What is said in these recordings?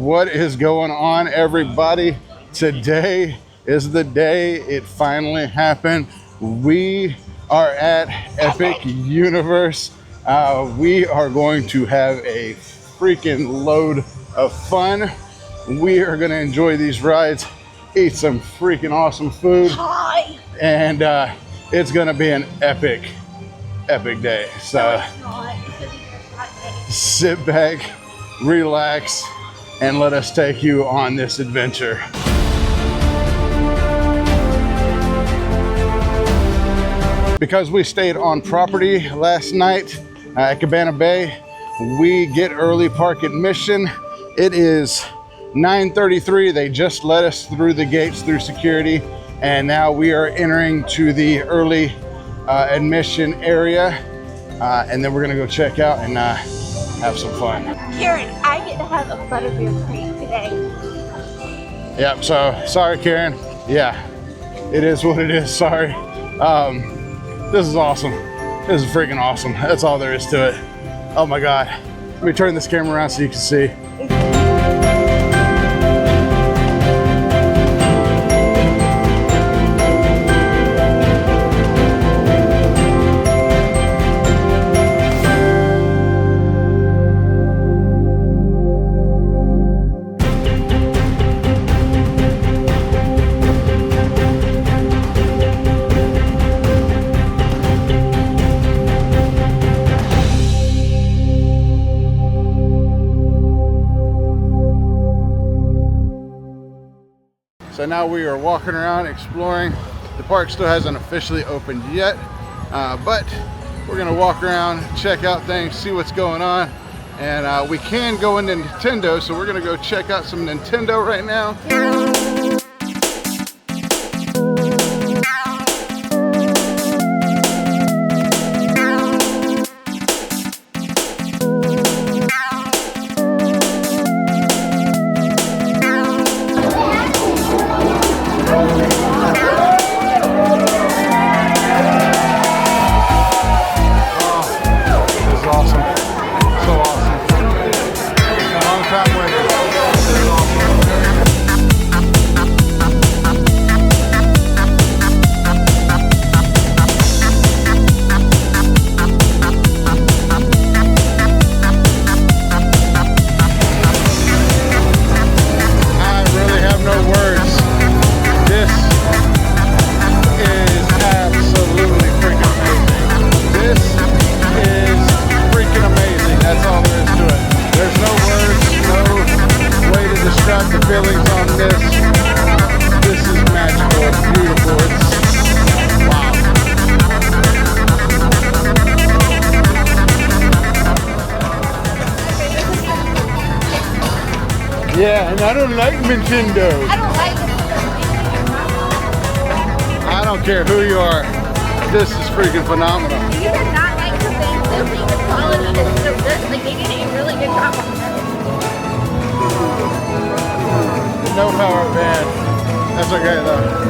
What is going on, everybody? Today is the day it finally happened. We are at Epic Universe. We are going to have a freaking load of fun. We are going to enjoy these rides, eat some freaking awesome food, and it's going to be an epic day. So sit back, relax, and let us take you on this adventure. Because we stayed on property last night at Cabana Bay, we get early park admission. It is 9:33. They just let us through the gates through security, and now we are entering to the early admission area, and then we're gonna go check out and have some fun. Karen, I get to have a butterbeer cream today. Yep, so sorry, Karen. Yeah, it is what it is, sorry. This is awesome. This is freaking awesome. That's all there is to it. Oh my God. Let me turn this camera around so you can see. So now we are walking around exploring. The park still hasn't officially opened yet, but we're gonna walk around, check out things, see what's going on. And we can go into Nintendo, so we're gonna go check out some Nintendo right now. Yeah, and I don't like Nintendo. I don't like it. I don't care who you are. This is freaking phenomenal. You did not like the thing. The quality is so good. Like, they did a really good job on that. No power band. That's okay though.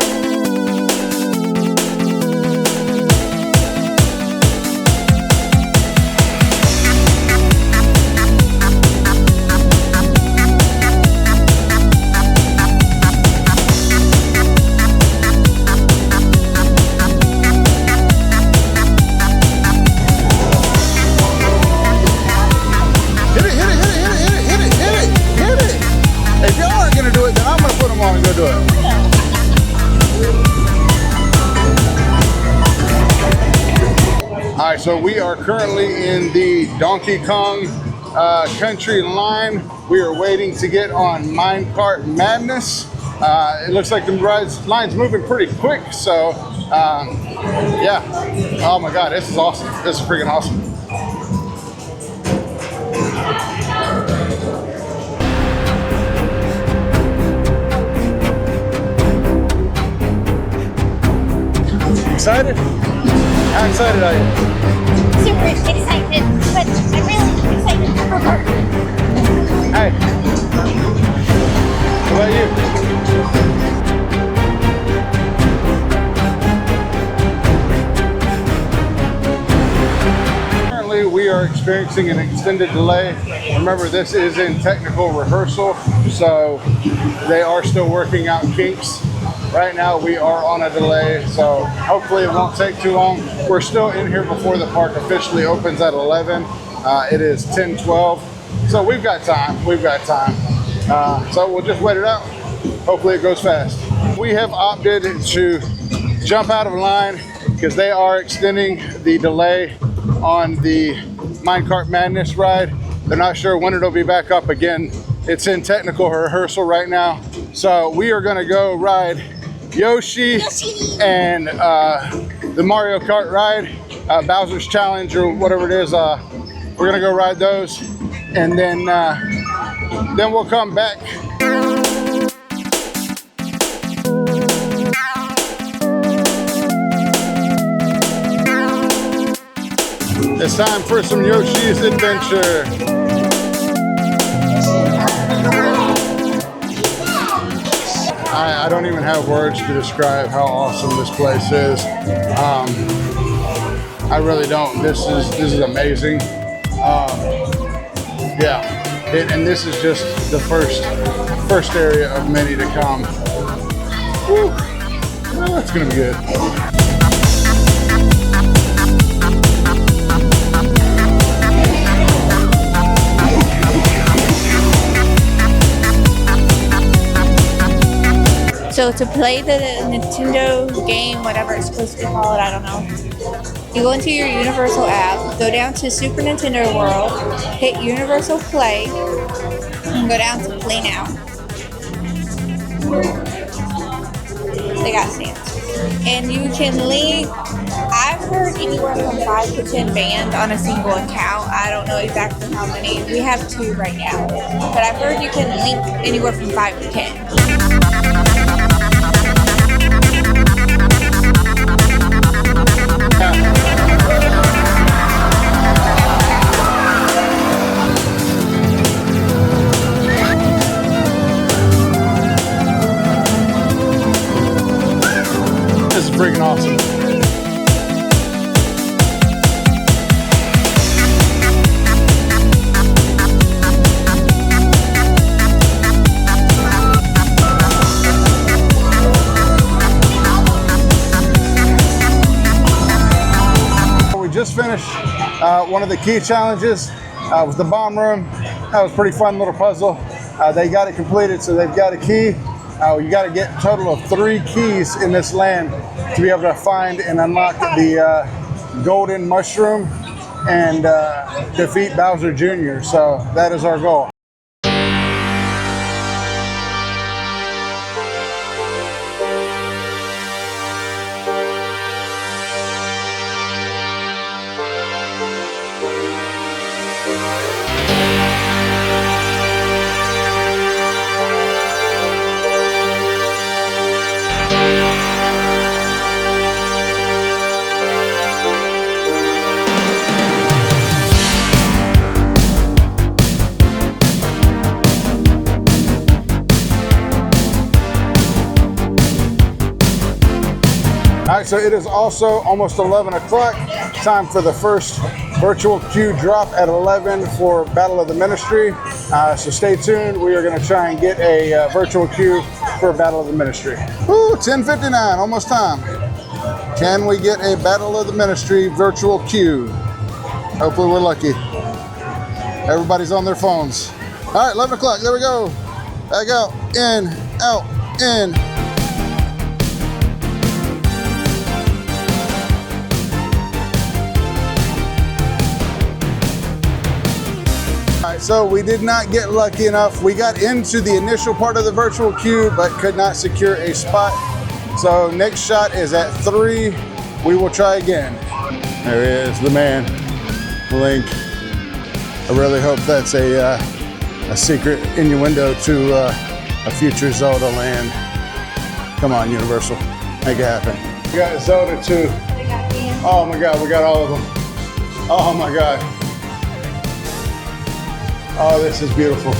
Alright, so we are currently in the Donkey Kong country line. We are waiting to get on Minecart Madness. It looks like the line's moving pretty quick, so yeah. Oh my God, this is awesome. This is freaking awesome. Excited? How excited are you? Super excited, but I'm really excited for Berk. Hey. What about you? Currently, we are experiencing experiencing an extended delay. Remember, this is in technical rehearsal, so they are still working out kinks. Right now we are on a delay, so hopefully it won't take too long. We're still in here before the park officially opens at 11. It is 10:12, so we've got time. So we'll just wait it out. Hopefully it goes fast. We have opted to jump out of line because they are extending the delay on the Minecart Madness ride. They're not sure when it'll be back up again. It's in technical rehearsal right now. So we are gonna go ride Yoshi and the Mario Kart ride, Bowser's Challenge or whatever it is. We're gonna go ride those, and then we'll come back. It's time for some Yoshi's Adventure. I don't even have words to describe how awesome this place is. I really don't. This is amazing. Yeah, and this is just the first area of many to come. Woo. Well, that's gonna be good. So to play the Nintendo game, whatever it's supposed to be called, I don't know. You go into your Universal app, go down to Super Nintendo World, hit Universal Play, and go down to Play Now. They got stamps. And you can link, I've heard anywhere from 5 to 10 bands on a single account. I don't know exactly how many. We have 2 right now. But I've heard you can link anywhere from 5 to 10. This is freaking awesome. We just finished one of the key challenges with the bomb room. That was a pretty fun little puzzle. They got it completed, so they've got a key. You got to get a total of 3 keys in this land to be able to find and unlock the golden mushroom and defeat Bowser Jr. So that is our goal. All right, so it is also almost 11 o'clock. Time for the first virtual queue drop at 11 for Battle of the Ministry. So stay tuned. We are going to try and get a virtual queue for Battle of the Ministry. Woo, 10:59, almost time. Can we get a Battle of the Ministry virtual queue? Hopefully we're lucky. Everybody's on their phones. All right, 11 o'clock, there we go. Back out, in, out, in. So we did not get lucky enough. We got into the initial part of the virtual queue, but could not secure a spot. So next shot is at 3. We will try again. There he is, the man, Link. I really hope that's a secret innuendo to a future Zelda land. Come on, Universal, make it happen. We got Zelda too. Oh my God, we got all of them. Oh my God. Oh, this is beautiful.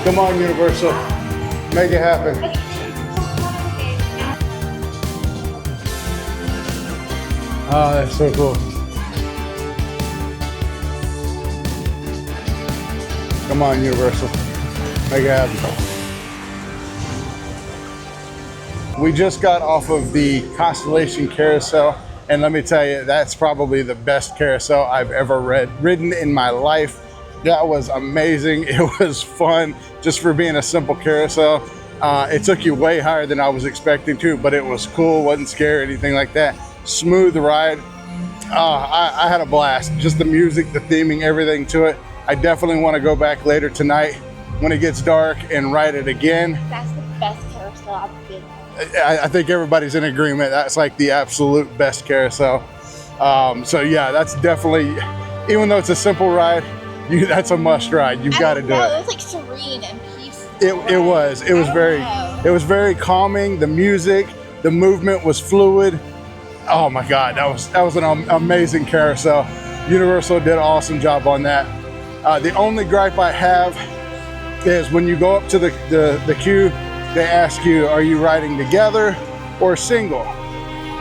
Come on, Universal. Make it happen. Oh, that's so cool. Come on, Universal. Make it happen. We just got off of the Constellation Carousel, and let me tell you, that's probably the best carousel I've ever ridden in my life. That was amazing. It was fun just for being a simple carousel. It took you way higher than I was expecting to, but it was cool, wasn't scary, anything like that. Smooth ride. I had a blast. Just the music, the theming, everything to it. I definitely want to go back later tonight when it gets dark and ride it again. That's the best carousel I've been on. I think everybody's in agreement. That's like the absolute best carousel. So yeah, that's definitely, even though it's a simple ride, that's a must ride. You've got to do it. It was like serene and peaceful. It was very calming. The music, the movement was fluid. Oh my God, that was an amazing carousel. Universal did an awesome job on that. The only gripe I have is when you go up to the queue, they ask you, are you riding together or single?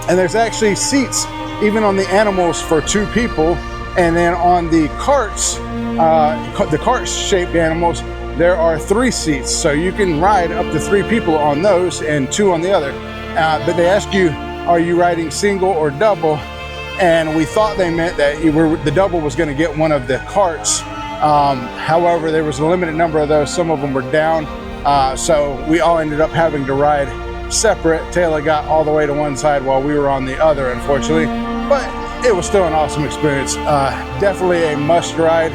And there's actually seats even on the animals for 2 people, and then on the carts, the cart-shaped animals, there are 3 seats, so you can ride up to 3 people on those and 2 on the other. But they ask you, are you riding single or double? And we thought they meant that the double was going to get one of the carts. However, there was a limited number of those. Some of them were down. So we all ended up having to ride separate. Teyla got all the way to one side while we were on the other, unfortunately. But it was still an awesome experience. Definitely a must ride.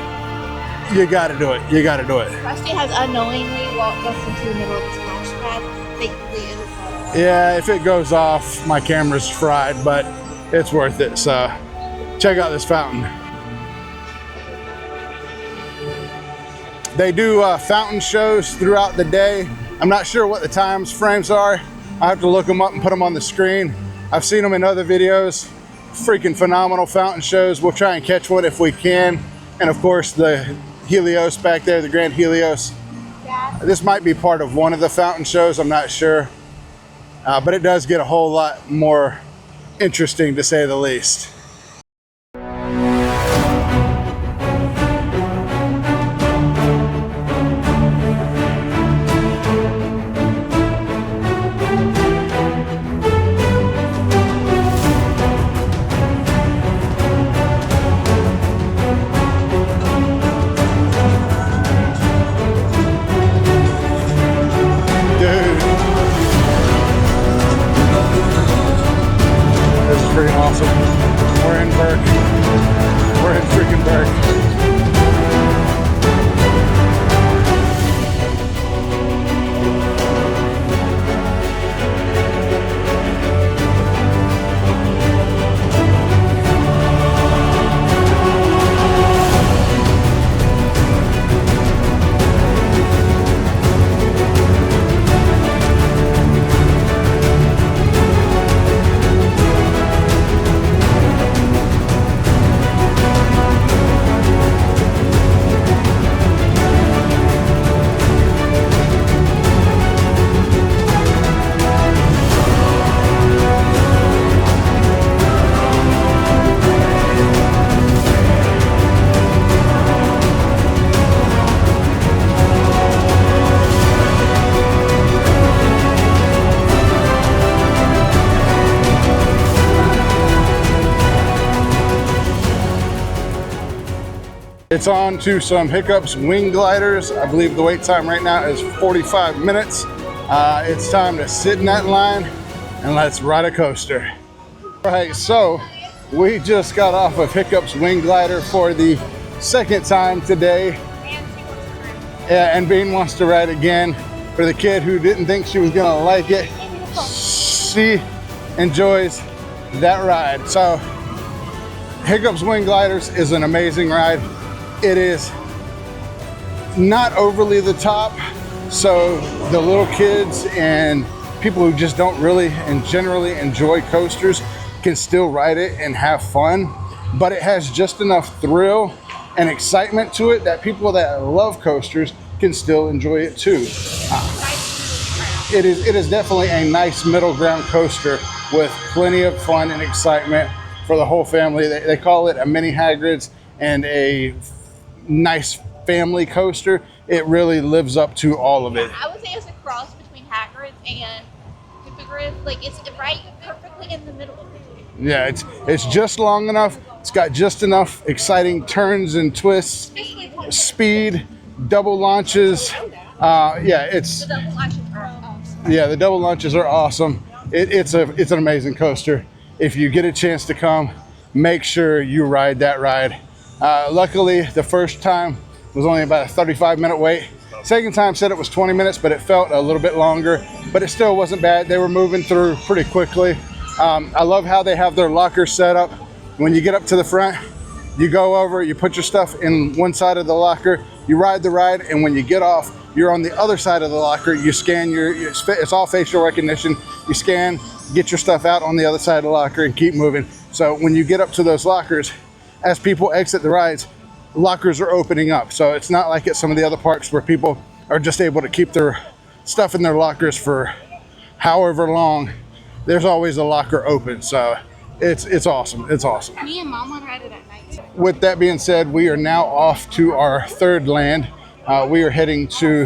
You got to do it. You got to do it. Rusty has unknowingly walked us into the middle of the splash pad. Thankfully, it was not. Yeah, if it goes off, my camera's fried, but it's worth it. So check out this fountain. They do fountain shows throughout the day. I'm not sure what the frames are. I have to look them up and put them on the screen. I've seen them in other videos. Freaking phenomenal fountain shows. We'll try and catch one if we can. And of course the Helios back there, the Grand Helios. Yeah. This might be part of one of the fountain shows, I'm not sure. But it does get a whole lot more interesting, to say the least. Freaking awesome. We're in Berk. We're in freaking Berk. It's on to some Hiccups wing gliders. I believe the wait time right now is 45 minutes. It's time to sit in that line and let's ride a coaster. All right, so we just got off of Hiccups wing glider for the 2nd time today. Yeah, and Bean wants to ride again. For the kid who didn't think she was gonna like it, she enjoys that ride. So Hiccups wing gliders is an amazing ride. It is not overly the top, so the little kids and people who just don't really and generally enjoy coasters can still ride it and have fun, but it has just enough thrill and excitement to it that people that love coasters can still enjoy it too. It is definitely a nice middle ground coaster with plenty of fun and excitement for the whole family. They call it a mini Hagrid's and a nice family coaster, it really lives up to all of it. I would say it's a cross between Hagrid's and Hippogriff. Like it's right perfectly in the middle of the two. Yeah, it's just long enough. It's got just enough exciting turns and twists, speed, double launches. Yeah, it's The double launches are awesome. yeah, the double launches are awesome. It's an amazing coaster. If you get a chance to come, make sure you ride that ride. Luckily, the first time was only about a 35-minute wait. Second time said it was 20 minutes, but it felt a little bit longer, but it still wasn't bad. They were moving through pretty quickly. I love how they have their lockers set up. When you get up to the front, you go over, you put your stuff in one side of the locker, you ride the ride, and when you get off, you're on the other side of the locker. You scan it's all facial recognition. You scan, get your stuff out on the other side of the locker, and keep moving. So when you get up to those lockers, as people exit the rides, lockers are opening up. So it's not like at some of the other parks where people are just able to keep their stuff in their lockers for however long. There's always a locker open. So it's awesome. It's awesome. Me and Mom would ride it at night. With that being said, we are now off to our third land. We are heading to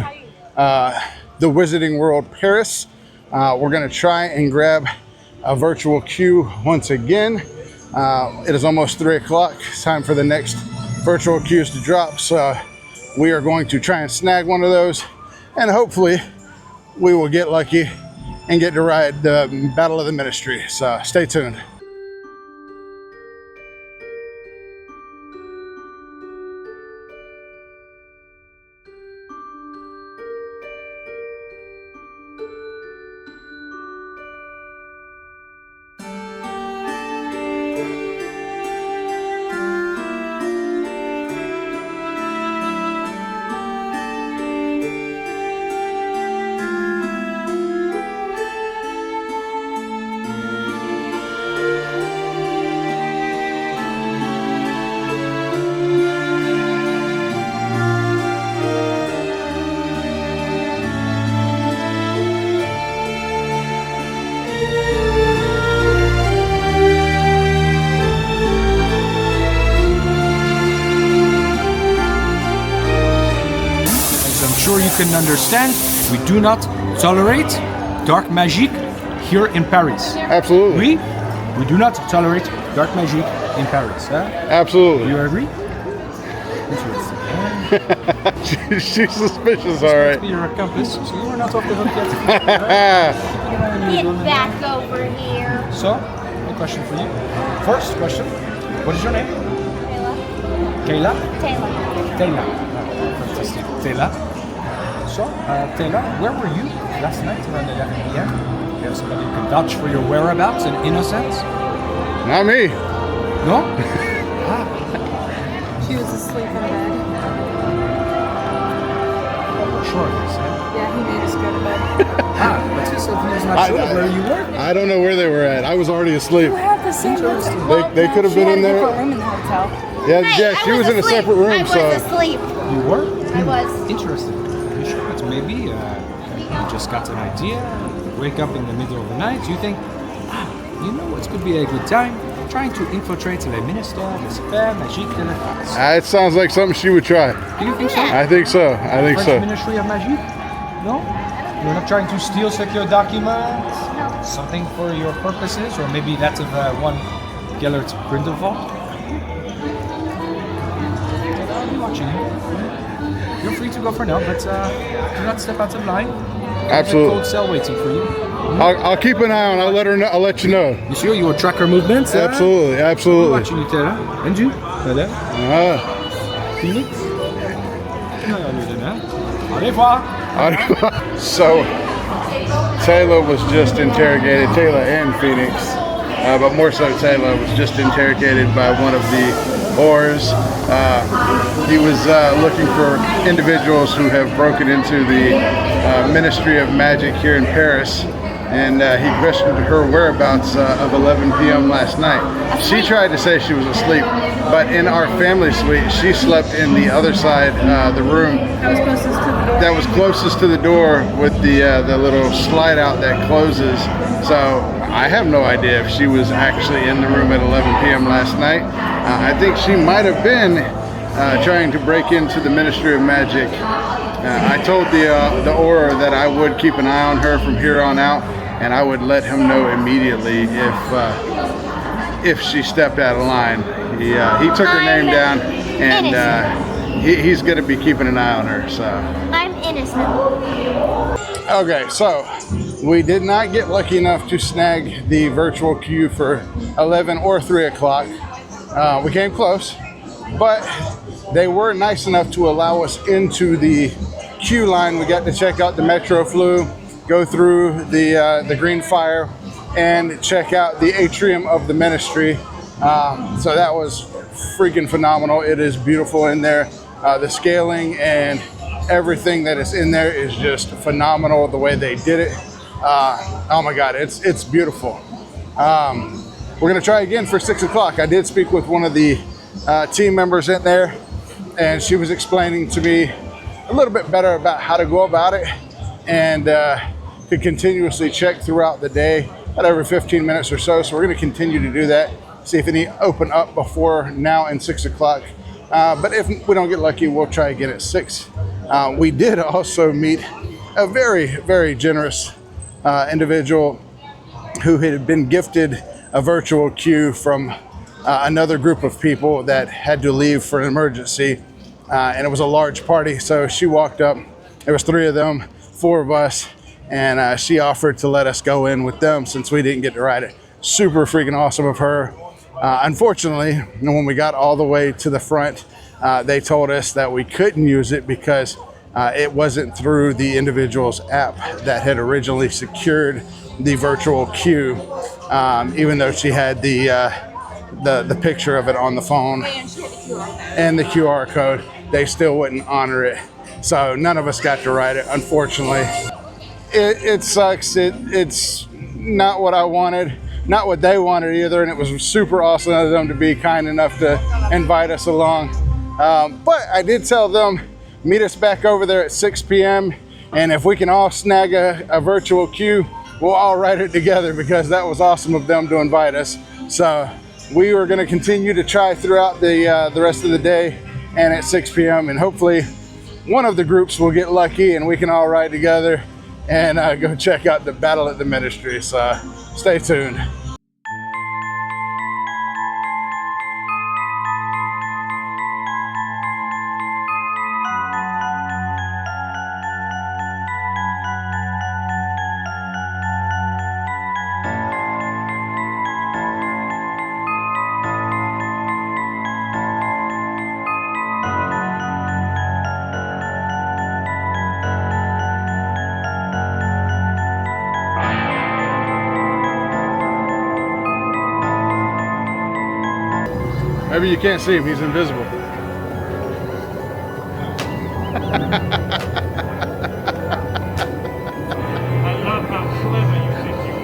the Wizarding World Paris. We're going to try and grab a virtual queue once again. It is almost 3 o'clock. It's time for the next virtual queues to drop. So we are going to try and snag one of those, and hopefully we will get lucky and get to ride the Battle of the Ministry. So stay tuned. Sure you can understand, we do not tolerate dark magic here in Paris. Absolutely. We do not tolerate dark magic in Paris. Huh? Absolutely. You agree? Interesting. She's suspicious, all right. Your accomplice, so you are not off the hook yet. Get back over here. So, a question for you. First question, what is your name? Teyla. Teyla? Teyla. Teyla. Fantastic. Teyla. So, Teyla, where were you last night around 11 p.m.? You have somebody who can vouch for your whereabouts and innocence? Not me. No? She was asleep in bed. Sure of this, huh? Yeah, he made us go to bed. But he said he was not sure where you were. I don't know where they were at. I was already asleep. You have the same room. They could have been in there. Different room in the hotel. Yeah, yeah, she was in a separate room. I was asleep. You were? I was. Interesting. Are you sure? But maybe you just got an idea, wake up in the middle of the night, you think, you know what could be a good time? Trying to infiltrate le ministère des Affaires Magiques de la France. It sounds like something she would try. Do you think so? I think so. I think French so. Ministry of Magic? No? You're not trying to steal secure documents? No. Something for your purposes? Or maybe that of one Gellert Grindelwald? I'll be watching you. You're free to go for now, but do not step out of line. There's a Absolutely. cold cell waiting for you. I'll keep an eye on. I'll let her know. I'll let you know. You sure you will track her movements? Absolutely. I'll be Absolutely. watching you, Teyla. And you? Madame? Phoenix? No, Au revoir. So, Teyla was just interrogated. Teyla and Phoenix, but more so Teyla was just interrogated by one of the Aurors. He was looking for individuals who have broken into the Ministry of Magic here in Paris, and he questioned her whereabouts of 11 p.m. last night. She tried to say she was asleep, but in our family suite, she slept in the other side, the room that was closest to the door with the little slide out that closes. So I have no idea if she was actually in the room at 11 p.m. last night. I think she might have been trying to break into the Ministry of Magic. I told the Auror that I would keep an eye on her from here on out, and I would let him know immediately if she stepped out of line. He took her name down, and he's going to be keeping an eye on her. So I'm innocent. okay, so we did not get lucky enough to snag the virtual queue for 11 or 3 o'clock. We came close, but they were nice enough to allow us into the queue line. We got to check out the Metro Flu, go through the Green Fire, and check out the atrium of the Ministry. So that was freaking phenomenal. It is beautiful in there. The scaling and everything that is in there is just phenomenal. The way they did it. Oh my God, it's beautiful. We're gonna try again for 6 o'clock. I did speak with one of the team members in there, and she was explaining to me a little bit better about how to go about it, and to continuously check throughout the day at every 15 minutes or so. So we're gonna continue to do that, see if any open up before now and 6 o'clock. But if we don't get lucky, we'll try again at 6. We did also meet a very, very generous individual who had been gifted a virtual queue from another group of people that had to leave for an emergency, and it was a large party. So she walked up, there was 3 of them, 4 of us, and she offered to let us go in with them since we didn't get to ride it. Super freaking awesome of her. Unfortunately, when we got all the way to the front, they told us that we couldn't use it because it wasn't through the individual's app that had originally secured the virtual queue, even though she had the picture of it on the phone and the QR code. They still wouldn't honor it, so none of us got to ride it, unfortunately. It sucks. It's not what I wanted, not what they wanted either, and it was super awesome of them to be kind enough to invite us along. But I did tell them, meet us back over there at 6 p.m. and if we can all snag a virtual queue, we'll all ride it together, because that was awesome of them to invite us. So we were going to continue to try throughout the rest of the day and at 6 p.m. and hopefully one of the groups will get lucky and we can all ride together and go check out the battle at the Ministry. So stay tuned. Maybe you can't see him, he's invisible. I love how clever you think you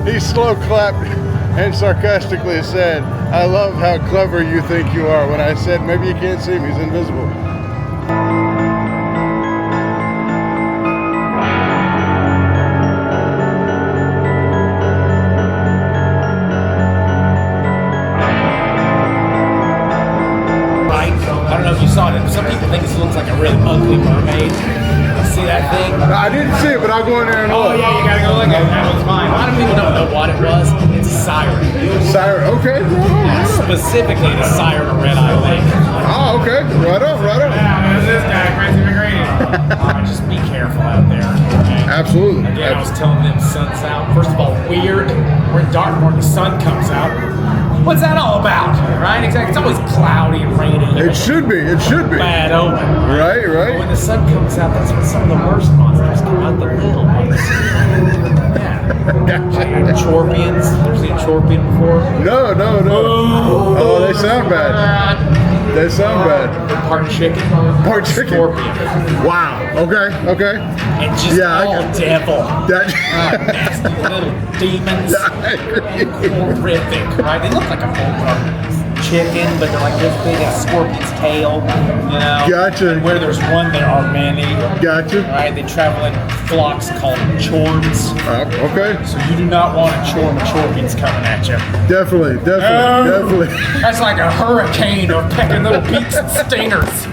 are. He slow clapped and sarcastically said, "I love how clever you think you are," when I said maybe you can't see him, he's invisible. Some people think this looks like a really ugly mermaid. See that thing? I didn't see it, but I'll go in there and oh look. Yeah, you gotta go look at it. That one's fine. A lot of people don't know what it was. It's a siren. Siren, okay. Specifically the siren of Red Eye Lake. Oh, okay. Right up, right up. Yeah, there's this guy, Crazy McGrady. Just be careful out there. Okay? Absolutely. Again, I was telling them sun's out. First of all, weird. We're in Dartmoor, the sun comes out. What's that all about? Right? Exactly. It's always cloudy and rainy. It should be. It should be. Bad omen. Right, But right. when the sun comes out, that's when some of the worst monsters come out, the little ones. Yeah. Gotcha. Chorpions. Ever seen a Chorpion before? No. Oh, they sound bad. They sound bad. Part chicken. Part chicken. Scorpion. Wow. Okay. And just all devil. That. Nasty little demons. I agree. Horrific, right? They look like a full garden. chicken, but they're like this big as a scorpion's tail, you know. Gotcha. And where there's one, there are many. Gotcha. Right? They travel in flocks called chorms. Okay. So you do not want a chorm of chorpions coming at you. Definitely. That's like a hurricane of pecking little beaks and stingers.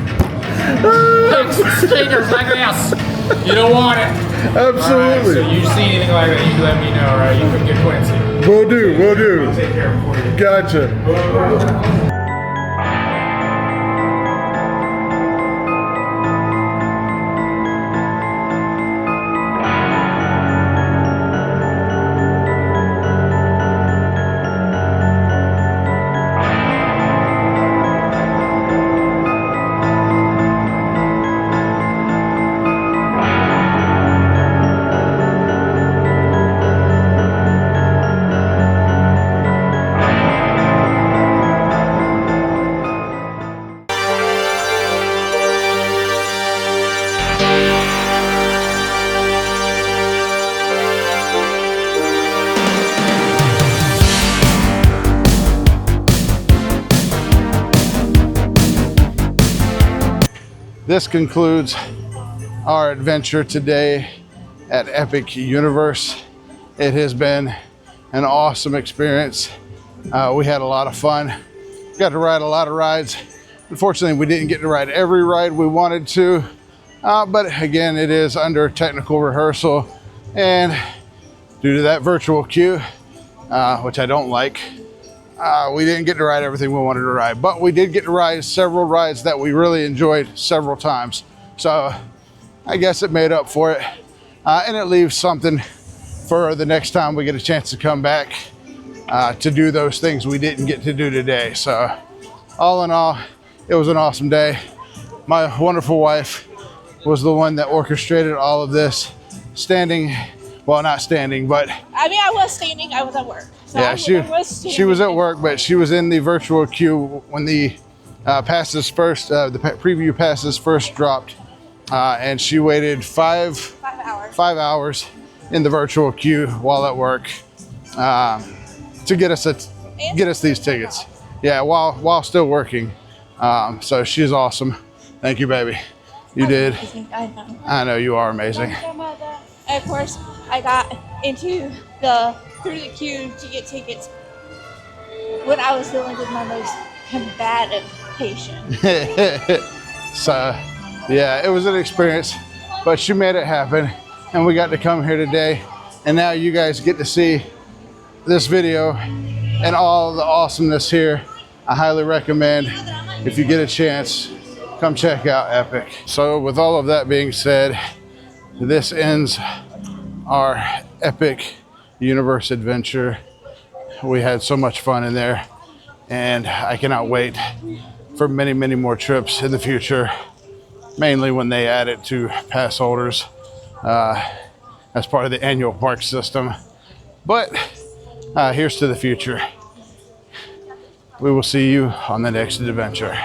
Beaks and stingers like this. You don't want it. Absolutely. Right, so you see anything like that, you let me know, all right? You can get Quincy. Will do. I'll take care of it for you. Gotcha. This concludes our adventure today at Epic Universe. It has been an awesome experience. We had a lot of fun. Got to ride a lot of rides. Unfortunately, we didn't get to ride every ride we wanted to, but again, it is under technical rehearsal, and due to that virtual queue, which I don't like, we didn't get to ride everything we wanted to ride, but we did get to ride several rides that we really enjoyed several times. So I guess it made up for it. And it leaves something for the next time we get a chance to come back to do those things we didn't get to do today. So all in all, it was an awesome day. My wonderful wife was the one that orchestrated all of this, standing, well, not standing, but I mean, I was standing. I was at work. So yeah, she was at work, but she was in the virtual queue when the passes first, the preview passes first dropped, and she waited 5 hours in the virtual queue while at work to get us these tickets. Yeah, while still working. So she's awesome. Thank you, baby. You did. I know you are amazing. And of course, I got through the queue to get tickets when I was dealing with my most combative patient. So, yeah, it was an experience, but she made it happen, and we got to come here today, and now you guys get to see this video and all the awesomeness here. I highly recommend, if you get a chance, come check out Epic. So with all of that being said, this ends our Epic Universe adventure. We had so much fun in there, and I cannot wait for many, many more trips in the future, mainly when they add it to pass holders as part of the annual park system. But here's to the future. We will see you on the next adventure.